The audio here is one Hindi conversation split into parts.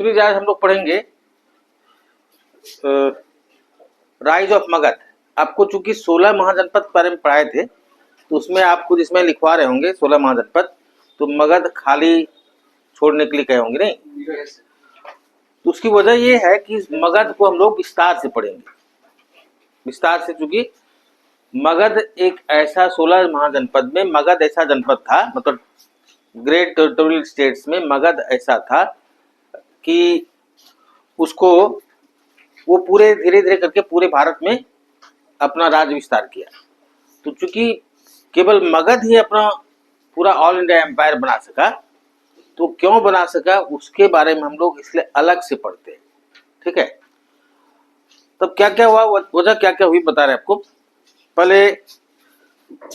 सुनिए, आज हम लोग पढ़ेंगे राइज ऑफ मगध। आपको चूंकि 16 महाजनपद के बारे में पढ़ाए थे, तो उसमें आप खुद इसमें लिखवा रहे होंगे 16 महाजनपद, तो मगध खाली छोड़ने के लिए कहे होंगे नहीं। तो उसकी वजह ये है कि मगध को हम लोग विस्तार से पढ़ेंगे, विस्तार से, चूंकि मगध एक ऐसा 16 महाजनपद में मगध ऐसा जनपद था, मतलब ग्रेट टेरिटोरियल स्टेट्स में मगध ऐसा था कि उसको वो पूरे धीरे धीरे करके पूरे भारत में अपना राज्य विस्तार किया। तो चूंकि केवल मगध ही अपना पूरा ऑल इंडिया एम्पायर बना सका, तो क्यों बना सका उसके बारे में हम लोग इसलिए अलग से पढ़ते हैं, ठीक है। तब क्या क्या हुआ, वजह क्या क्या हुई बता रहे आपको। पहले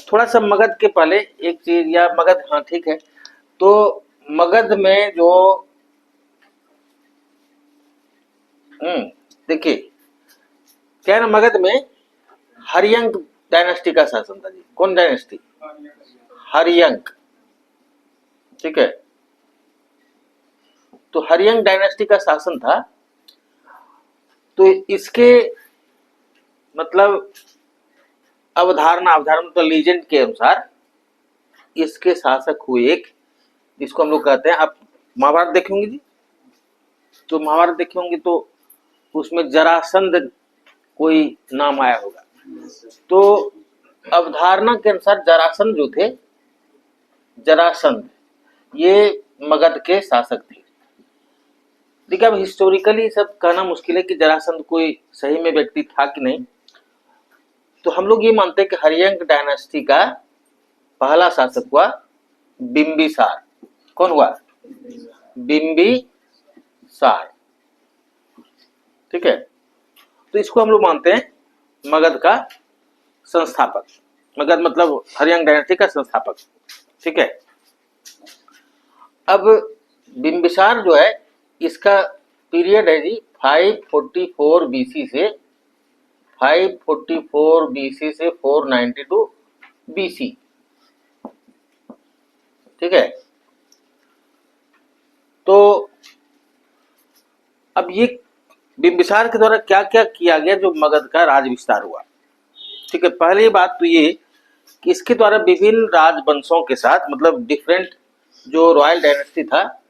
थोड़ा सा मगध के पहले एक चीज, या मगध, हाँ ठीक है, तो मगध में जो देखिए क्या है ना, मगध में हरियंक डायनेस्टी का शासन था जी। कौन डायनेस्टी? हरियंक, ठीक है। तो हरियंक डायनेस्टी का शासन था। तो इसके मतलब अवधारणा तो लीजेंड के अनुसार इसके शासक हुए एक, जिसको हम लोग कहते हैं, आप महाभारत देखे होंगे जी, तो महाभारत देखे होंगे तो उसमें जरासंध कोई नाम आया होगा। तो अवधारणा के अनुसार जरासंध जो थे, जरासंध ये मगध के शासक थे। देखिए, अब हिस्टोरिकली सब कहना मुश्किल है कि जरासंध कोई सही में व्यक्ति था कि नहीं। तो हम लोग ये मानते हैं कि हरियंक डायनेस्टी का पहला शासक हुआ बिंबिसार। कौन हुआ? बिंबिसार, ठीक है। तो इसको हम लोग मानते हैं मगध का संस्थापक। मगध मतलब हरियंक डायनेस्टी का संस्थापक, ठीक है। अब बिंबिसार जो है, इसका पीरियड है जी 544 बीसी से 544 बीसी से 492 बीसी, ठीक है। तो अब ये बिंबिसार के द्वारा क्या क्या किया गया जो मगध का राज विस्तार हुआ, ठीक है। पहली बात तो ये कि इसके द्वारा विभिन्न राजवंशों के साथ, मतलब डिफरेंट जो रॉयल डायनेस्टी था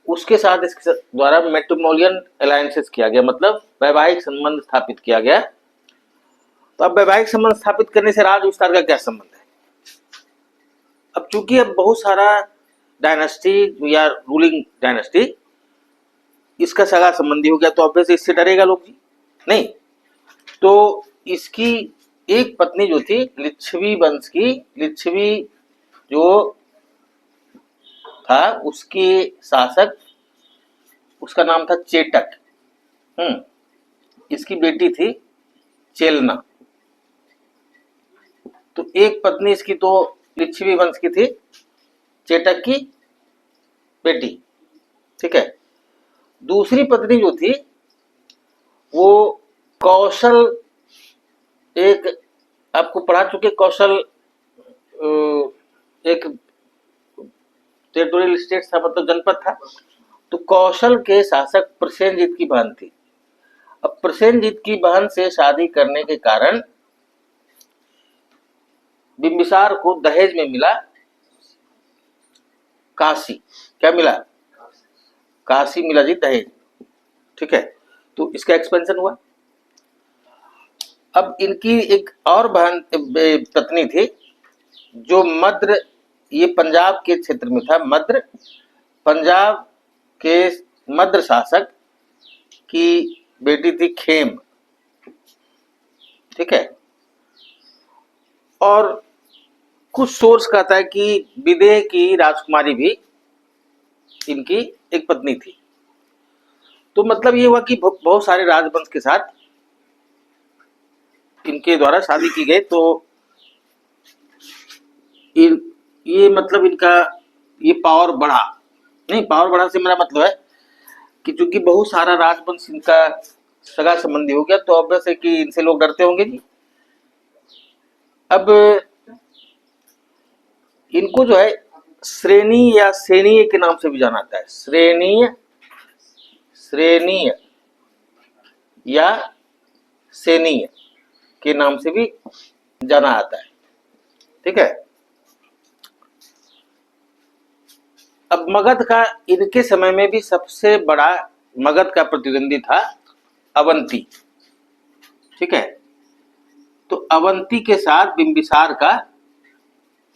उसके साथ इसके द्वारा मैट्रिमोनियल अलायंसेस किया गया, मतलब वैवाहिक संबंध स्थापित किया गया। तो अब वैवाहिक संबंध स्थापित करने से राज विस्तार का क्या संबंध है? अब चूंकि अब बहुत सारा डायनेस्टी या रूलिंग डायनेस्टी इसका सगा संबंधी हो गया, तो ऑब्वियसली इससे डरेगा लोग जी, नहीं। तो इसकी एक पत्नी जो थी लिच्छवी वंश की, लिच्छवी जो था उसके शासक, उसका नाम था चेटक। इसकी बेटी थी चेलना। तो एक पत्नी इसकी तो लिच्छवी वंश की थी, चेटक की बेटी, ठीक है। दूसरी पत्नी जो थी वो कौशल, एक आपको पढ़ा चुके, कौशल एक टेरिटोरियल स्टेट था, मतलब जनपद था। तो कौशल के शासक प्रसेनजीत की बहन थी। अब प्रसेनजीत की बहन से शादी करने के कारण बिंबिसार को दहेज में मिला काशी। क्या मिला? काशी मिला जी, दहेज, ठीक है। तो इसका एक्सपेंशन हुआ। अब इनकी एक और बहन पत्नी थी जो मद्र, ये पंजाब के क्षेत्र में था, मद्र, पंजाब के मद्र शासक की बेटी थी खेम, ठीक है। और कुछ सोर्स कहता है कि विदेह की राजकुमारी भी इनकी एक पत्नी थी। तो मतलब ये हुआ कि बहुत सारे राजवंश के साथ इनके द्वारा शादी की गई। तो ये मतलब इनका ये पावर बढ़ा, नहीं, पावर बढ़ा से मेरा मतलब है कि चूंकि बहुत सारा राजवंश इनका सगा संबंधी हो गया, तो ऑब्वियस है कि इनसे लोग डरते होंगे जी। अब इनको जो है श्रेणी या श्रेणीय के नाम से भी जाना जाता है, श्रेणीय श्रेणीय या सेनीय के नाम से भी जाना आता है। ठीक है। अब मगध का इनके समय में भी सबसे बड़ा मगध का प्रतिद्वंदी था अवंती। ठीक है। तो अवंती के साथ बिंबिसार का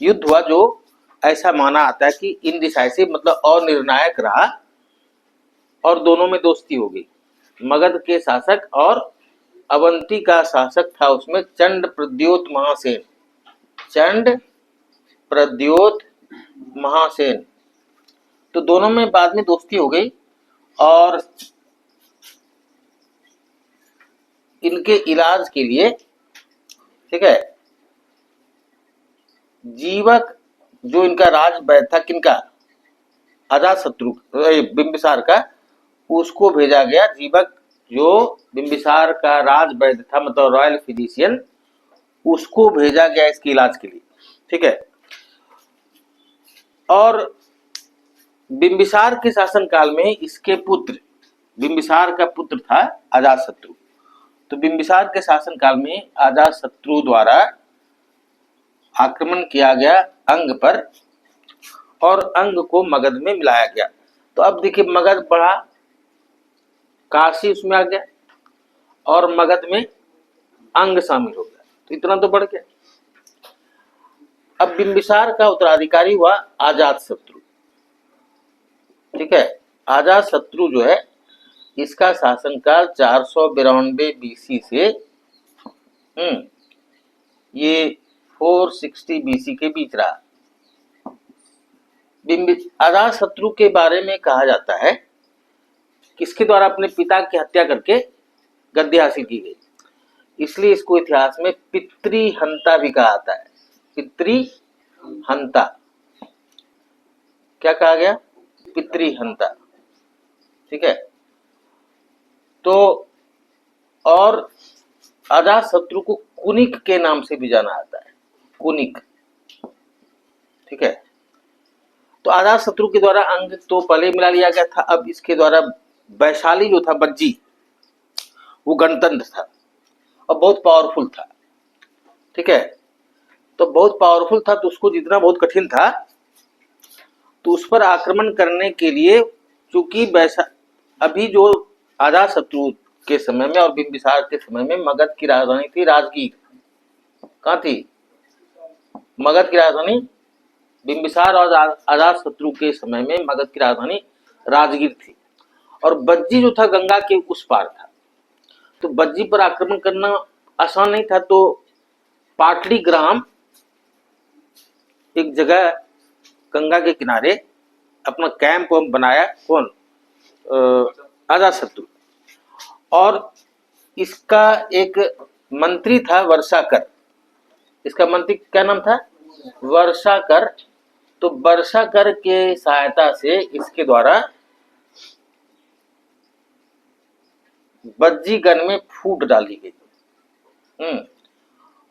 युद्ध हुआ, जो ऐसा माना आता है कि इनडिसाइसिव मतलब अनिर्णायक रहा और दोनों में दोस्ती हो गई। मगध के शासक और अवंती का शासक था उसमें चंड प्रद्योत महासेन। चंड प्रद्योत महासेन, तो दोनों में बाद में दोस्ती हो गई और इनके इलाज के लिए, ठीक है, जीवक जो इनका राज वैद्य था, किनका, अजातशत्रु बिंबिसार का, उसको भेजा गया। जीवक जो बिंबिसार का राज वैद्य था मतलब रॉयल फिजिशियन, उसको भेजा गया इसके इलाज के लिए। ठीक है। और बिंबिसार के शासनकाल में इसके पुत्र, बिंबिसार का पुत्र था अजातशत्रु, तो बिंबिसार के शासनकाल में अजातशत्रु द्वारा आक्रमण किया गया अंग पर और अंग को मगध में मिलाया गया। तो अब देखिए मगध बढ़ा, काशी उसमें आ गया और मगध में अंग शामिल हो गया, तो इतना तो बढ़ गया। अब बिंबिसार का उत्तराधिकारी हुआ अजातशत्रु। ठीक है। अजातशत्रु जो है इसका शासनकाल 492 बीसी से ये 460 बीसी के बीच रहा। अजातशत्रु के बारे में कहा जाता है किसके द्वारा अपने पिता की हत्या करके गद्दी हासिल की गई, इसलिए इसको इतिहास में पितृहंता भी कहा जाता है। पितृहंता क्या कहा गया, पितृहंता। ठीक है। तो और अजातशत्रु को कुनिक के नाम से भी जाना जाता है, कुनिक। ठीक है। तो अजातशत्रु के द्वारा अंग तो पहले मिला लिया गया था, अब इसके द्वारा वैशाली जो था बज्जी, वो गणतंत्र था और बहुत पावरफुल था। ठीक है। तो बहुत पावरफुल था, तो उसको जीतना बहुत कठिन था, तो उस पर आक्रमण करने के लिए, चूंकि अभी जो अजातशत्रु के समय में और बिंबिसार के समय में मगध की राजधानी थी राजगीर। कहाँ थी? मगध की राजधानी, बिंबिसार और अजातशत्रु के समय में मगध की राजधानी राजगीर थी और बज्जी जो था गंगा के उस पार था, तो बज्जी पर आक्रमण करना आसान नहीं था। तो पाटलीग्राम एक जगह गंगा के किनारे अपना कैंप बनाया, कौन, अजातशत्रु, और इसका एक मंत्री था वर्षाकर। इसका मंत्री क्या नाम था? वर्षाकर। तो वर्षाकर के सहायता से इसके द्वारा बज्जीगण में फूट डाली गई।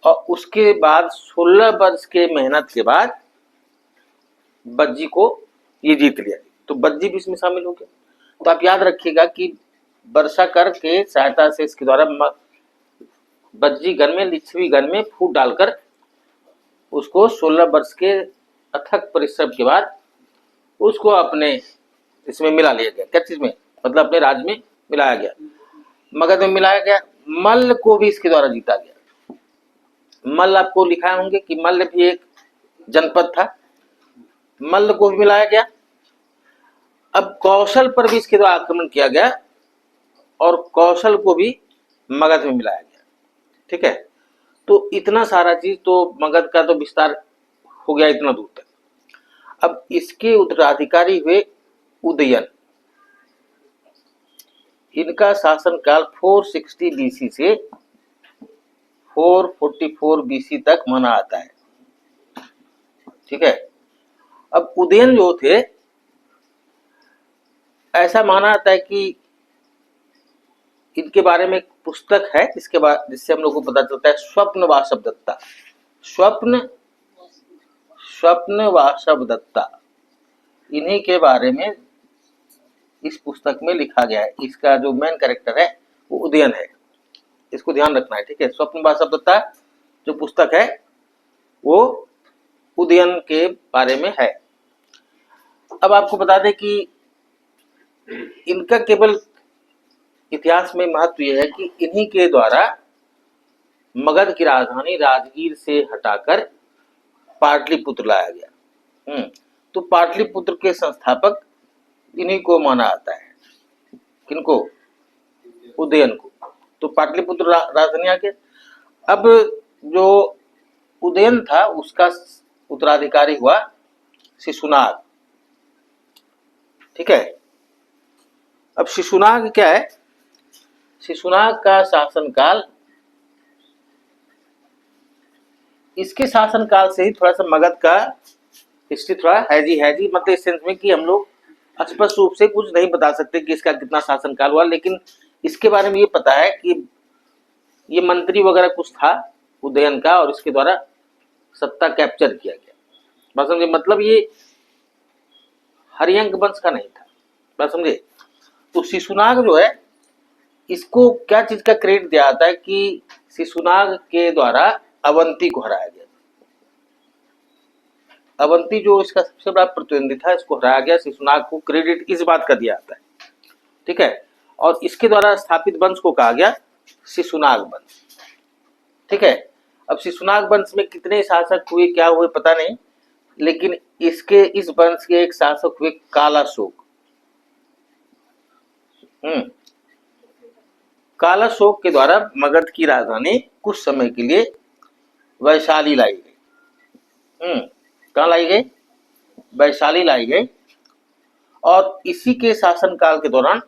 और उसके बाद 16 वर्ष के मेहनत के बाद बज्जी को ये जीत लिया, तो बज्जी भी इसमें शामिल हो गया। तो आप याद रखिएगा कि वर्षाकर के सहायता से इसके द्वारा बज्जीगण में, लिच्छवीगण में फूट डालकर उसको 16 वर्ष के अथक परिश्रम के बाद उसको अपने इसमें मिला लिया गया। क्या चीज में? मतलब अपने राज्य में मिलाया गया, मगध में मिलाया गया। मल्ल को भी इसके द्वारा जीता गया। मल्ल आपको लिखा होंगे कि मल्ल भी एक जनपद था, मल्ल को भी मिलाया गया। अब कौशल पर भी इसके द्वारा आक्रमण किया गया और कौशल को भी मगध में मिलाया गया। ठीक है। तो इतना सारा चीज, तो मगध का तो विस्तार हो गया इतना दूर तक। अब इसके उत्तराधिकारी हुए उदयन। इनका शासनकाल 460 बीसी से 444 बीसी तक माना आता है। ठीक है। अब उदयन जो थे, ऐसा माना जाता है कि इनके बारे में एक पुस्तक है जिसके बाद जिससे हम लोग को पता चलता है, स्वप्न वासवदत्ता। स्वप्न वासवदत्ता, इन्हीं के बारे में इस पुस्तक में लिखा गया है। इसका जो मेन कैरेक्टर है वो उदयन है, इसको ध्यान रखना है, ठीक है। स्वप्न वासवदत्ता जो पुस्तक है वो उदयन के बारे में है। अब आपको बता दें कि इनका केवल इतिहास में महत्व यह है कि इन्हीं के द्वारा मगध की राजधानी राजगीर से हटाकर पाटलिपुत्र लाया गया। तो पाटलिपुत्र के संस्थापक इन्हीं को माना जाता है। किनको? उदयन को। तो पाटलिपुत्र राजधानी आ गया। अब जो उदयन था उसका उत्तराधिकारी हुआ शिशुनाग, ठीक है। अब शिशुनाग क्या है? शिशुनाग का शासनकाल, इसके शासनकाल से ही थोड़ा सा मगध का हिस्ट्री थोड़ा हैजी मतलब इस सेंस में कि हम लोग स्पष्ट रूप से कुछ नहीं बता सकते कि इसका कितना शासनकाल हुआ, लेकिन इसके बारे में ये पता है कि ये मंत्री वगैरह कुछ था उदयन का और इसके द्वारा सत्ता कैप्चर किया गया। बात समझे? मतलब ये हरियंक वंश का नहीं था। बात समझे? तो शिशुनाग जो है इसको क्या चीज का क्रेडिट दिया जाता है कि शिशुनाग के द्वारा अवंती को हराया गया। अवंती जो इसका सबसे बड़ा प्रतिद्वंदी था इसको हराया गया। शिशुनाग को क्रेडिट इस बात का दिया जाता है, ठीक है। और इसके द्वारा स्थापित वंश को कहा गया शिशुनाग वंश, ठीक है। अब शिशुनाग वंश में कितने शासक हुए, क्या हुए पता नहीं, लेकिन इसके इस वंश के एक शासक हुए कालाशोक। कालाशोक के द्वारा मगध की राजधानी कुछ समय के लिए वैशाली लाई गई। कहाँ लाई गई? वैशाली लाई गई। और इसी के शासनकाल के दौरान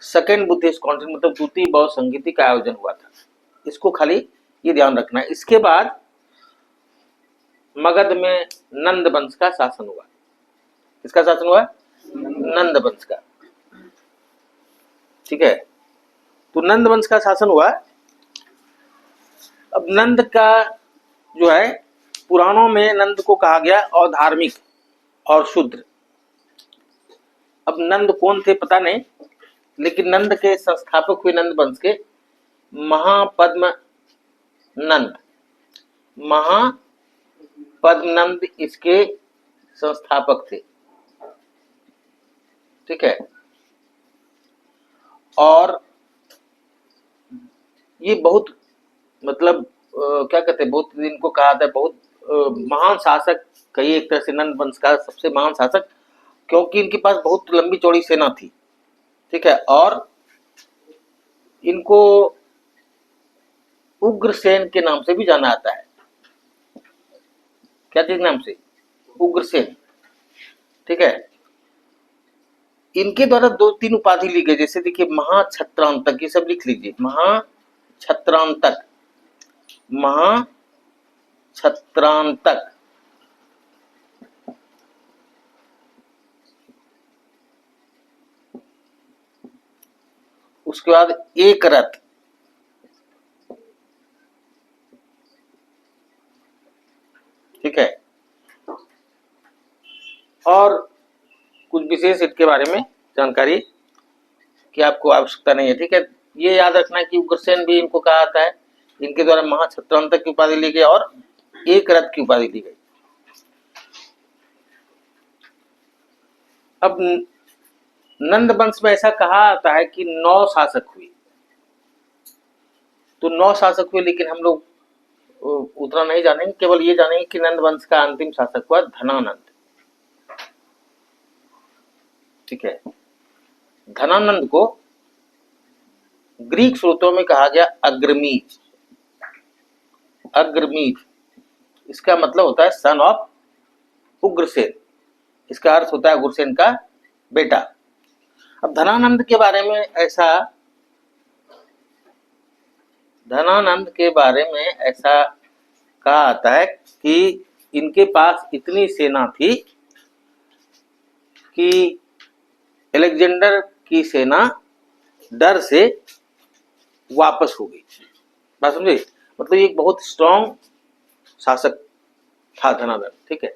सेकेंड बुद्धिस्ट कॉन्फ्रेंस मतलब द्वितीय बौद्ध संगीति का आयोजन हुआ था। इसको खाली ये ध्यान रखना है। इसके बाद मगध में नंद वंश का शासन हुआ। किसका शासन हुआ? नंद वंश का, ठीक है। तो नंद वंश का शासन हुआ। अब नंद का जो है पुराणों में नंद को कहा गया अधार्मिक और शूद्र। अब नंद कौन थे पता नहीं, लेकिन नंद के संस्थापक हुए नंद वंश के महापद्म नंद, महापद्म नंद इसके संस्थापक थे, ठीक है। और ये बहुत मतलब क्या कहते हैं, बहुत इनको कहा था बहुत महान शासक कही एक तरह से नंद वंश का सबसे महान शासक, क्योंकि इनके पास बहुत लंबी चौड़ी सेना थी, ठीक है। और इनको उग्रसेन के नाम से भी जाना जाता है। क्या चीज नाम से? उग्रसेन, ठीक है। इनके द्वारा 2-3 उपाधि ली गई, जैसे देखिए महाछत्रांतक, ये सब लिख लीजिए। महाछत्रांतक, महाछत्रांतक, उसके बाद एक रथ, ठीक है। और कुछ विशेष इनके बारे में जानकारी की आपको आवश्यकता नहीं है, ठीक है। ये याद रखना है कि उग्रसेन भी इनको कहा जाता है। इनके द्वारा महाछत्रांतक की उपाधि ली गई और एक रथ की उपाधि ली गई। अब नंद वंश में ऐसा कहा जाता है कि 9 शासक हुए। तो 9 शासक हुए, लेकिन हम लोग उतना नहीं जानेंगे, केवल ये जानेंगे कि नंद वंश का अंतिम शासक हुआ धनानंद, ठीक है। धनानंद को ग्रीक स्रोतों में कहा गया अग्रमीज। अग्रमीज इसका मतलब होता है सन ऑफ उग्रसेन, इसका अर्थ होता है उग्रसेन का बेटा। अब धनानंद के बारे में ऐसा कहा आता है कि इनके पास इतनी सेना थी कि अलेक्जेंडर की सेना डर से वापस हो गई। बात समझे? मतलब एक बहुत स्ट्रॉन्ग शासक था धनानंद, ठीक है।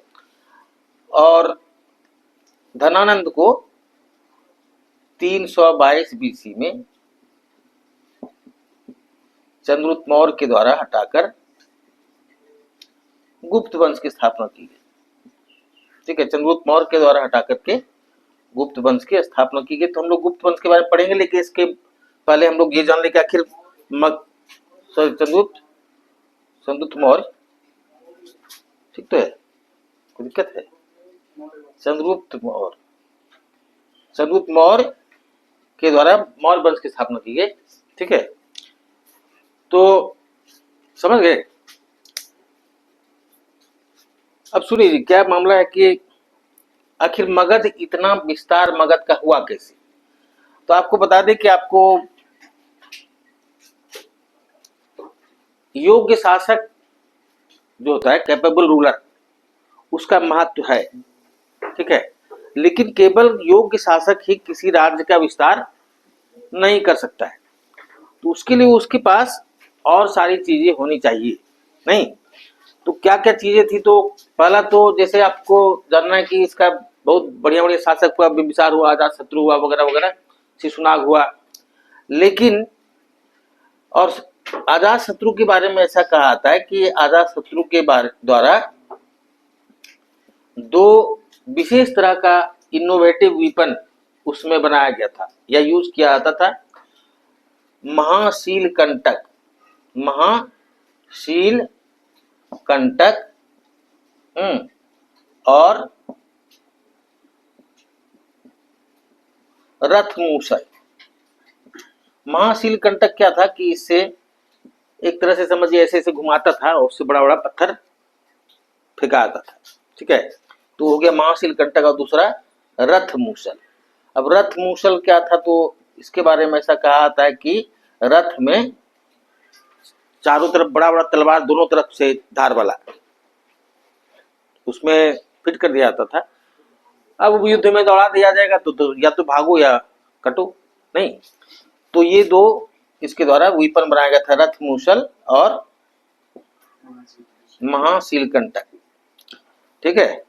और धनानंद को 322 बीसी में चंद्रगुप्त मौर्य के द्वारा हटाकर गुप्त वंश की स्थापना की गई। ठीक है, चंद्रगुप्त मौर्य के द्वारा हटा करके गुप्त वंश की स्थापना की गई। तो हम लोग गुप्त वंश के बारे में पढ़ेंगे, लेकिन इसके पहले हम लोग ये जान ले कि आखिर चंद्रगुप्त मौर्य, ठीक तो है, कोई दिक्कत है? चंद्रगुप्त मौर्य के द्वारा मौर्य वंश की स्थापना की गई। ठीक है, तो समझ गए? अब सुनिए क्या मामला है कि आखिर मगध, इतना विस्तार मगध का हुआ कैसे? तो आपको बता दें कि आपको योग्य शासक जो होता है, कैपेबल रूलर, उसका महत्व है। ठीक है, लेकिन केवल योग्य शासक ही किसी राज्य का विस्तार नहीं कर सकता है। तो उसके लिए उसके पास और सारी चीजें होनी चाहिए, नहीं? तो क्या क्या चीजें थी? तो पहला तो जैसे आपको जानना है कि इसका बहुत बढ़िया बढ़िया शासक हुआ, बिंबिसार हुआ, अजातशत्रु हुआ, वगैरह वगैरह, शिशुनाग हुआ। लेकिन और अजातशत्रु के बारे में ऐसा कहा जाता है कि अजातशत्रु के द्वारा दो विशेष तरह का इनोवेटिव वेपन उसमें बनाया गया था या यूज किया जाता था। महाशील कंटक और रथ मूसल। महाशील कंटक क्या था कि इससे एक तरह से समझिए ऐसे ऐसे घुमाता था और उससे बड़ा बड़ा पत्थर फेंका आता था। ठीक है, तो हो गया महाशील कंटक। और दूसरा रथ मूसल। अब रथ मूसल क्या था? तो इसके बारे में ऐसा कहा जाता है कि रथ में चारों तरफ बड़ा बड़ा तलवार, दोनों तरफ से धार वाला, उसमें फिट कर दिया जाता था। अब युद्ध में दौड़ा दिया जाएगा तो या तो भागो या कटो, नहीं? तो ये दो इसके द्वारा वेपन बनाया गया था, रथ मूसल और महाशील कंटक। ठीक है,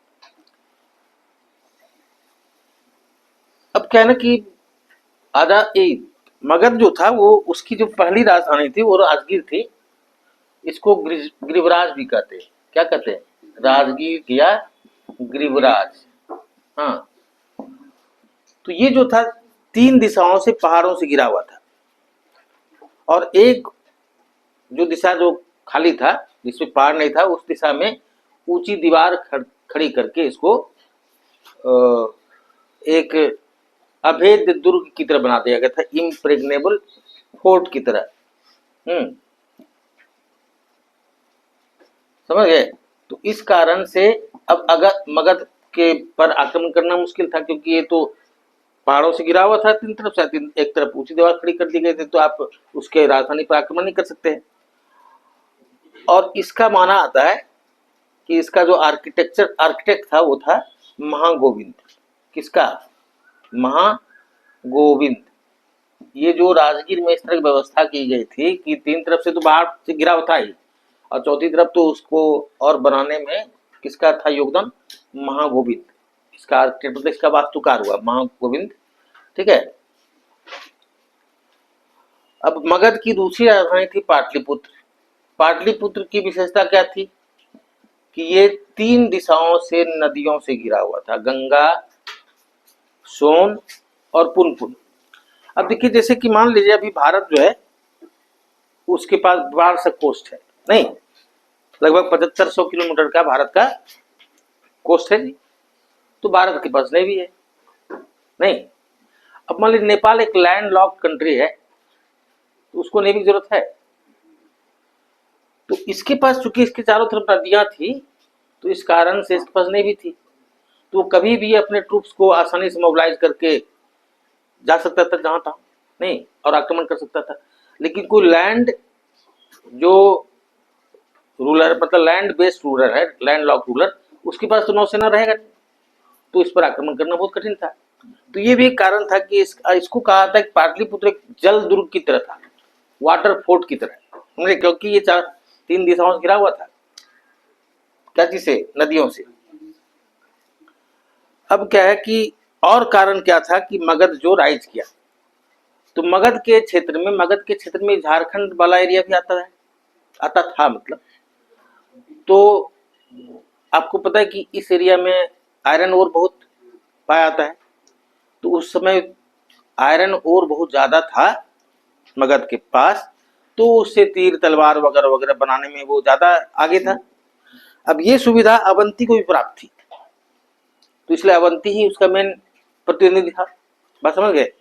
अब क्या है ना कि मगध जो था वो, उसकी जो पहली राजधानी थी वो राजगीर थी। इसको गिरिवराज भी कहते हैं। क्या कहते हैं? राजगीर या गिरिवराज। हाँ, तो ये जो था 3 दिशाओं से पहाड़ों से घिरा हुआ था, और एक जो दिशा जो खाली था जिसमें पहाड़ नहीं था, उस दिशा में ऊंची दीवार खड़ी करके इसको एक अभेद्य दुर्ग की तरह बना दिया गया था, इम्प्रेग्नेबल फोर्ट की तरह। समझ गए? तो इस कारण से अब अगर मगध के पर आक्रमण करना मुश्किल था, क्योंकि ये तो पहाड़ों से गिरा हुआ था 3 तरफ से। एक तरफ ऊंची दीवार खड़ी कर दी गई थी, तो आप उसके राजधानी पर आक्रमण नहीं कर सकते हैं। और इसका माना आता है कि इसका जो आर्किटेक्ट था वो था महागोविंद। किसका? महागोविंद। ये जो राजगीर में इस तरह की व्यवस्था की गई थी कि 3 तरफ से तो बाहर से घिरा हुआ था ही, और चौथी तरफ तो उसको और बनाने में किसका था योगदान? महागोविंद। इसका आर्किटेक्ट, इसका वास्तुकार हुआ महागोविंद। ठीक है, अब मगध की दूसरी राजधानी थी पाटलिपुत्र। पाटलिपुत्र की विशेषता क्या थी कि ये 3 दिशाओं से नदियों से घिरा हुआ था, गंगा, सोन और पुनपुन। अब देखिए, जैसे कि मान लीजिए अभी भारत जो है उसके पास 12 कोस्ट है, नहीं, लगभग 7500 किलोमीटर का भारत का कोस्ट है जी। तो भारत के पास नेवी है, नहीं? अब मान लीजिए नेपाल एक लैंड लॉक कंट्री है, तो उसको नेवी की जरूरत है? तो इसके पास चूंकि इसके चारों तरफ नदियां थी, तो इस कारण से इसके पास नेवी थी, तो कभी भी अपने ट्रूप्स को आसानी से मोबिलाइज करके जा सकता था जहां था, नहीं, और आक्रमण कर सकता था। लेकिन कोई लैंड जो रूलर, मतलब लैंड बेस्ड रूलर है, लैंड लॉक रूलर, उसके पास तो नौसेना रहेगा नहीं, तो इस पर आक्रमण करना बहुत कठिन था। तो ये भी एक कारण था कि इसको कहा था कि पाटलिपुत्र एक जल दुर्ग की तरह था, वाटर फोर्ट की तरह, क्योंकि ये 3 दिशाओं से घिरा हुआ था। क्या चीज से? नदियों से। अब क्या है कि और कारण क्या था कि मगध जो राइज किया, तो मगध के क्षेत्र में झारखंड वाला एरिया भी आता था मतलब। तो आपको पता है कि इस एरिया में आयरन ओर बहुत पाया जाता है, तो उस समय आयरन ओर बहुत ज्यादा था मगध के पास, तो उससे तीर तलवार वगैरह वगैरह बनाने में वो ज्यादा आगे था। अब ये सुविधा अवंती को भी प्राप्त थी, तो इसलिए अवंती ही उसका मेन प्रतिनिधि था। बात समझ गए।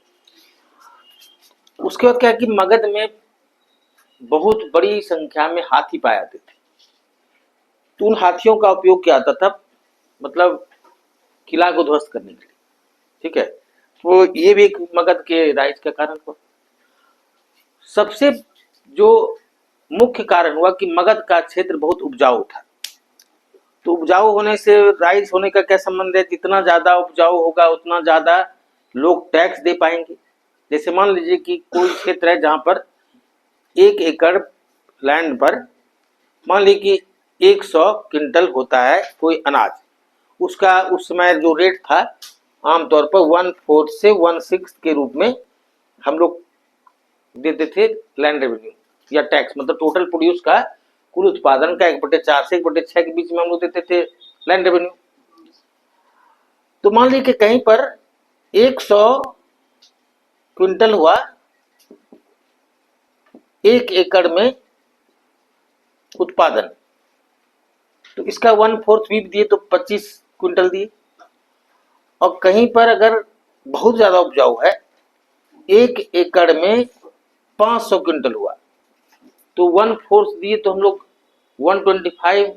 उसके बाद क्या कि मगध में बहुत बड़ी संख्या में हाथी पाए जाते थे, तो उन हाथियों का उपयोग किया जाता था, मतलब किला को ध्वस्त करने के लिए। ठीक है, तो ये भी एक मगध के राइज का कारण हुआ। सबसे जो मुख्य कारण हुआ कि मगध का क्षेत्र बहुत उपजाऊ था, तो उपजाऊ होने से राइज होने का क्या संबंध है, जितना ज्यादा उपजाऊ होगा उतना ज्यादा लोग टैक्स दे पाएंगे। जैसे मान लीजिए कि कोई क्षेत्र है जहां पर 1 एकड़ लैंड पर मान लीजिए कि 100 क्विंटल होता है कोई अनाज, उसका उस समय जो रेट था आमतौर पर 1/4 से 1/6 के रूप में हम लोग देते थे लैंड रेवेन्यू या टैक्स, मतलब टोटल प्रोड्यूस का कुल उत्पादन का 1/4 से 1/6 के बीच में हम लोग देते थे लैंड रेवेन्यू। तो मान लीजिए कि कहीं पर 100 क्विंटल हुआ 1 एकड़ में उत्पादन, तो इसका 1/4 भी दिए तो 25 क्विंटल दिए। और कहीं पर अगर बहुत ज्यादा उपजाऊ है, 1 एकड़ में 500 क्विंटल हुआ, तो 1/4 दिए तो हम लोग 125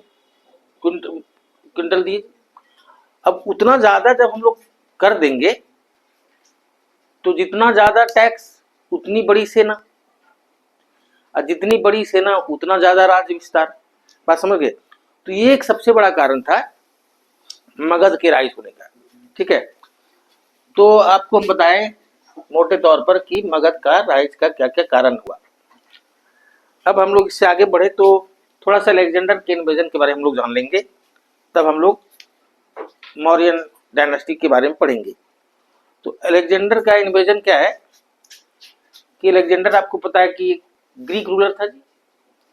क्विंटल दिए। अब उतना ज्यादा जब हम लोग कर देंगे, तो जितना ज्यादा टैक्स उतनी बड़ी सेना, और जितनी बड़ी सेना उतना ज्यादा राज्य विस्तार। बात समझ गए। तो ये एक सबसे बड़ा कारण था मगध के राइज होने का। ठीक है, तो आपको हम बताएं मोटे तौर पर कि मगध का राइज का क्या क्या कारण हुआ। अब हम लोग इससे आगे बढ़े तो थोड़ा सा अलेक्जेंडर के इन्वेजन के बारे में हम लोग जान लेंगे, तब हम लोग मौर्यन डायनेस्टी के बारे में पढ़ेंगे। तो अलेक्जेंडर का इन्वेजन क्या है कि अलेक्जेंडर आपको पता है कि ग्रीक रूलर था जी,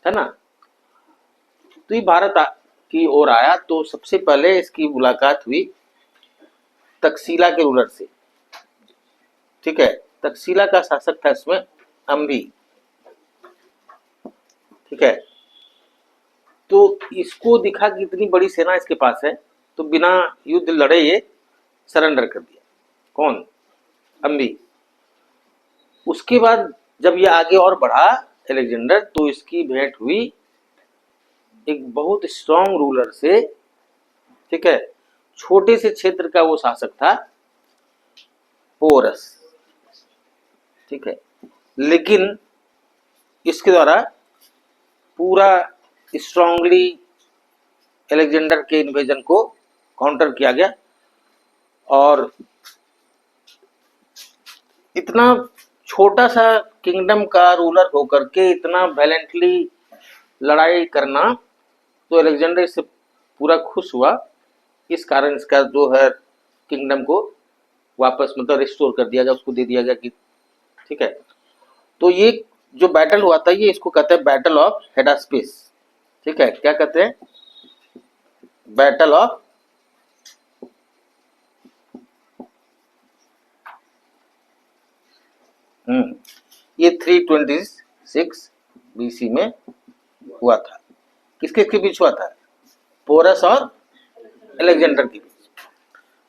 है ना। तो ये भारत की ओर आया, तो सबसे पहले इसकी मुलाकात हुई तक्षशिला के रूलर से। ठीक है, तक्षशिला का शासक था इसमें अम्बी। ठीक है, तो इसको दिखा कि इतनी बड़ी सेना इसके पास है, तो बिना युद्ध लड़े ये सरेंडर कर दिया। कौन? अम्बी। उसके बाद जब ये आगे और बढ़ा अलेक्जेंडर, तो इसकी भेंट हुई एक बहुत स्ट्रॉन्ग रूलर से। ठीक है, छोटे से क्षेत्र का वो शासक था पोरस। ठीक है, लेकिन इसके द्वारा पूरा स्ट्रांगली अलेक्जेंडर के इन्वेजन को काउंटर किया गया, और इतना छोटा सा किंगडम का रूलर होकर के इतना वैलेंटली लड़ाई करना, तो अलेक्जेंडर इससे पूरा खुश हुआ। इस कारण इसका जो है किंगडम को वापस मतलब रिस्टोर कर दिया गया, उसको दे दिया गया कि ठीक है। तो ये जो बैटल हुआ था, ये इसको कहते हैं बैटल ऑफ हेडास्पेस। ठीक है, क्या कहते हैं? बैटल ऑफ ये 326 बीसी में हुआ था। किसके के बीच हुआ था? पोरस और अलेक्जेंडर के बीच।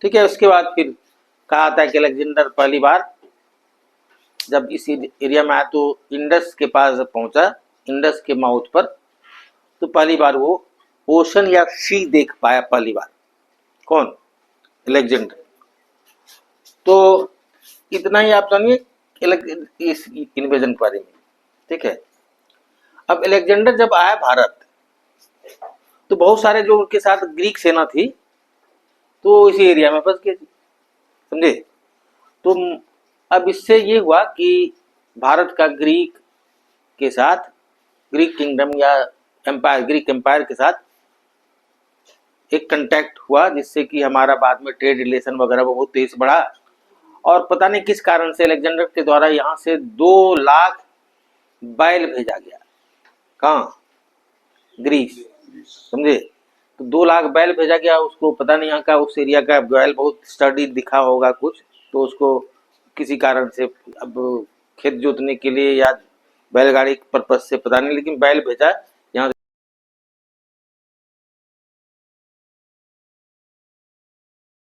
ठीक है, उसके बाद फिर कहा था कि अलेक्जेंडर पहली बार जब इस एरिया में आया तो इंडस के पास पहुंचा, इंडस के माउथ पर, तो पहली बार वो ओशन या सी देख पाया पहली बार। कौन? अलेक्जेंडर। तो इतना ही आप जानिए इस इन्वेजन के बारे में। ठीक है, अब अलेक्जेंडर जब आया भारत, तो बहुत सारे जो उनके साथ ग्रीक सेना थी, तो इसी एरिया में फंस गए, समझे। तो अब इससे ये हुआ कि भारत का ग्रीक के साथ, ग्रीक किंगडम या एम्पायर, ग्रीक एम्पायर के साथ एक कांटेक्ट हुआ, जिससे कि हमारा बाद में ट्रेड रिलेशन वगैरह बहुत तेज बढ़ा। और पता नहीं किस कारण से अलेक्जेंडर के द्वारा यहाँ से 2 लाख बैल भेजा गया। कहाँ? ग्रीस, समझे। तो 2 लाख बैल भेजा गया उसको। पता नहीं यहाँ का, उस एरिया का बैल बहुत स्टडी दिखा होगा कुछ, तो उसको किसी कारण से अब खेत जोतने के लिए या बैलगाड़ी पर्पज से पता नहीं, लेकिन बैल भेजा